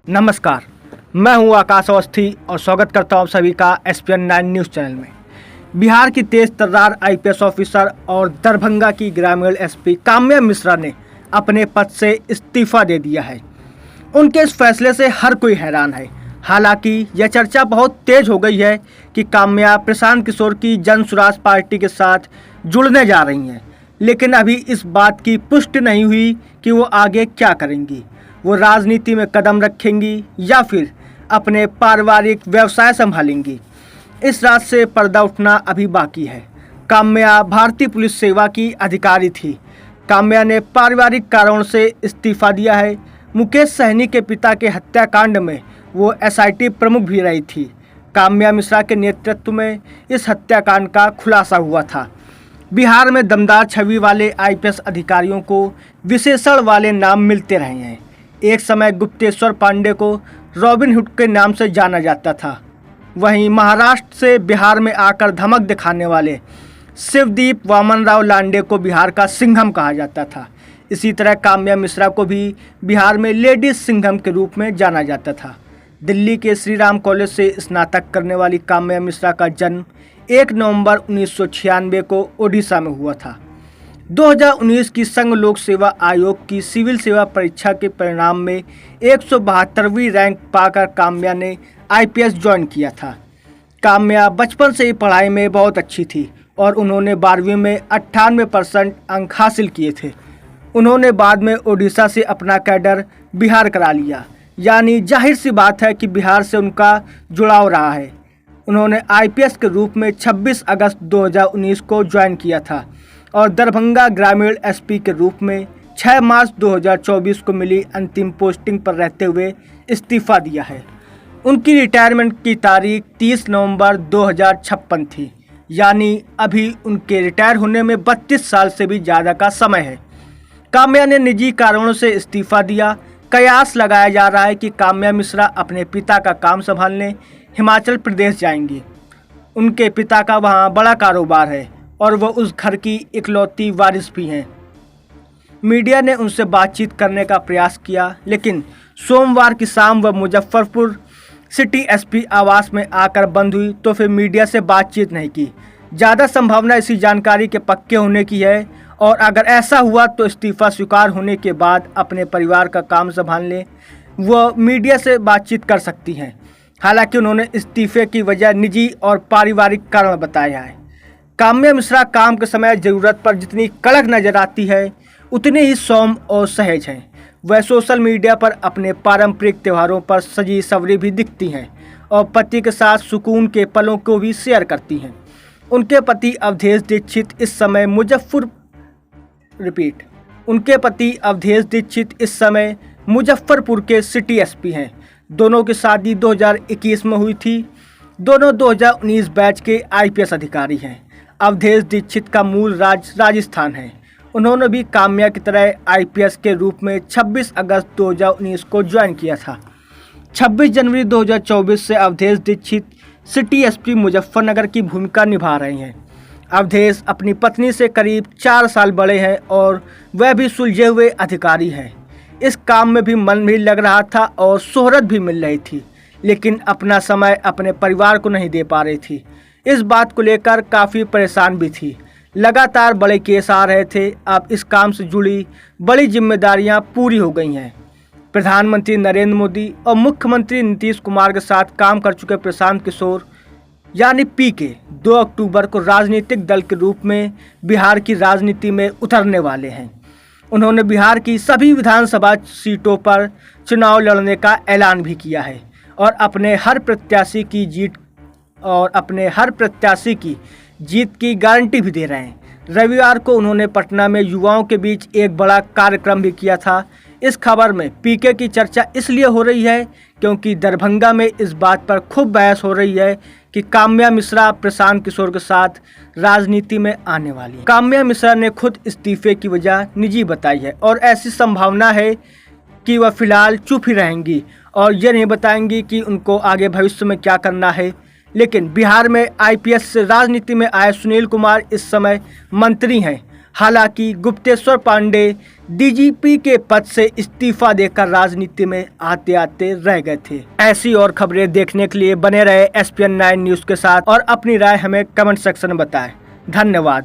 नमस्कार, मैं हूं आकाश अवस्थी और स्वागत करता हूं सभी का SPN 9 न्यूज़ चैनल में। बिहार की तेज तर्रार IPS ऑफिसर और दरभंगा की ग्रामीण SP काम्या मिश्रा ने अपने पद से इस्तीफा दे दिया है। उनके इस फैसले से हर कोई हैरान है। हालांकि यह चर्चा बहुत तेज हो गई है कि काम्या प्रशांत किशोर की जन सुराज पार्टी के साथ जुड़ने जा रही हैं, लेकिन अभी इस बात की पुष्टि नहीं हुई कि वो आगे क्या करेंगी। वो राजनीति में कदम रखेंगी या फिर अपने पारिवारिक व्यवसाय संभालेंगी। इस रात से पर्दा उठना अभी बाकी है। काम्या भारतीय पुलिस सेवा की अधिकारी थी। काम्या ने पारिवारिक कारणों से इस्तीफा दिया है। मुकेश सहनी के पिता के हत्याकांड में वो SIT प्रमुख भी रही थी। काम्या मिश्रा के नेतृत्व में इस हत्याकांड का खुलासा हुआ था। बिहार में दमदार छवि वाले IPS अधिकारियों को विशेषण वाले नाम मिलते रहे हैं। एक समय गुप्तेश्वर पांडे को रॉबिन हुड के नाम से जाना जाता था। वहीं महाराष्ट्र से बिहार में आकर धमक दिखाने वाले शिवदीप वामनराव लांडे को बिहार का सिंघम कहा जाता था। इसी तरह काम्या मिश्रा को भी बिहार में लेडीज सिंघम के रूप में जाना जाता था। दिल्ली के श्री राम कॉलेज से स्नातक करने वाली काम्या मिश्रा का जन्म 1 नवंबर 1996 को ओडिशा में हुआ था। 2019 की संघ लोक सेवा आयोग की सिविल सेवा परीक्षा के परिणाम में 172वीं रैंक पाकर काम्या ने IPS ज्वाइन किया था। काम्या बचपन से ही पढ़ाई में बहुत अच्छी थी और उन्होंने 12वीं में 98% अंक हासिल किए थे। उन्होंने बाद में ओडिशा से अपना कैडर बिहार करा लिया, यानी जाहिर सी बात है कि बिहार से उनका जुड़ाव रहा है। उन्होंने IPS के रूप में 26 अगस्त 2019 को ज्वाइन किया था और दरभंगा ग्रामीण SP के रूप में 6 मार्च 2024 को मिली अंतिम पोस्टिंग पर रहते हुए इस्तीफा दिया है। उनकी रिटायरमेंट की तारीख 30 नवंबर 2056 थी, यानी अभी उनके रिटायर होने में 32 साल से भी ज़्यादा का समय है। काम्या ने निजी कारणों से इस्तीफा दिया। कयास लगाया जा रहा है कि काम्या मिश्रा अपने पिता का काम संभालने हिमाचल प्रदेश जाएंगी। उनके पिता का वहाँ बड़ा कारोबार है और वह उस घर की इकलौती वारिस भी हैं। मीडिया ने उनसे बातचीत करने का प्रयास किया, लेकिन सोमवार की शाम वह मुजफ्फरपुर सिटी SP आवास में आकर बंद हुई तो फिर मीडिया से बातचीत नहीं की। ज़्यादा संभावना इसी जानकारी के पक्के होने की है और अगर ऐसा हुआ तो इस्तीफा स्वीकार होने के बाद अपने परिवार का काम संभालने वह मीडिया से बातचीत कर सकती हैं। हालांकि उन्होंने इस्तीफे की वजह निजी और पारिवारिक कारण बताया है। काम्या मिश्रा काम के समय ज़रूरत पर जितनी कड़क नज़र आती है उतनी ही सौम्य और सहज हैं। वह सोशल मीडिया पर अपने पारंपरिक त्योहारों पर सजी सवरी भी दिखती हैं और पति के साथ सुकून के पलों को भी शेयर करती हैं। उनके पति अवधेश दीक्षित इस समय मुजफ्फरपुर के सिटी SP हैं। दोनों की शादी 2021 में हुई थी। दोनों 2019 बैच के IPS अधिकारी हैं। अवधेश दीक्षित का मूल राजस्थान है। उन्होंने भी काम्या की तरह IPS के रूप में 26 अगस्त 2019 को ज्वाइन किया था। 26 जनवरी 2024 से अवधेश दीक्षित सिटी SP मुजफ्फरनगर की भूमिका निभा रहे हैं। अवधेश अपनी पत्नी से करीब 4 साल बड़े हैं और वह भी सुलझे हुए अधिकारी हैं। इस काम में भी मन भी लग रहा था और शोहरत भी मिल रही थी, लेकिन अपना समय अपने परिवार को नहीं दे पा रही थी। इस बात को लेकर काफ़ी परेशान भी थी। लगातार बड़े केस आ रहे थे। अब इस काम से जुड़ी बड़ी जिम्मेदारियां पूरी हो गई हैं। प्रधानमंत्री नरेंद्र मोदी और मुख्यमंत्री नीतीश कुमार के साथ काम कर चुके प्रशांत किशोर यानी PK 2 अक्टूबर को राजनीतिक दल के रूप में बिहार की राजनीति में उतरने वाले हैं। उन्होंने बिहार की सभी विधानसभा सीटों पर चुनाव लड़ने का ऐलान भी किया है और अपने हर प्रत्याशी की जीत की गारंटी भी दे रहे हैं। रविवार को उन्होंने पटना में युवाओं के बीच एक बड़ा कार्यक्रम भी किया था। इस खबर में PK की चर्चा इसलिए हो रही है क्योंकि दरभंगा में इस बात पर खूब बहस हो रही है कि काम्या मिश्रा प्रशांत किशोर के साथ राजनीति में आने वाली है। काम्या मिश्रा ने खुद इस्तीफे की वजह निजी बताई है और ऐसी संभावना है कि वह फिलहाल चुप ही रहेंगी और ये नहीं बताएंगी कि उनको आगे भविष्य में क्या करना है। लेकिन बिहार में IPS से राजनीति में आए सुनील कुमार इस समय मंत्री हैं। हालांकि गुप्तेश्वर पांडे डीजीपी के पद से इस्तीफा देकर राजनीति में आते आते रह गए थे। ऐसी और खबरें देखने के लिए बने रहे SPN 9 न्यूज के साथ और अपनी राय हमें कमेंट सेक्शन में बताएं। धन्यवाद।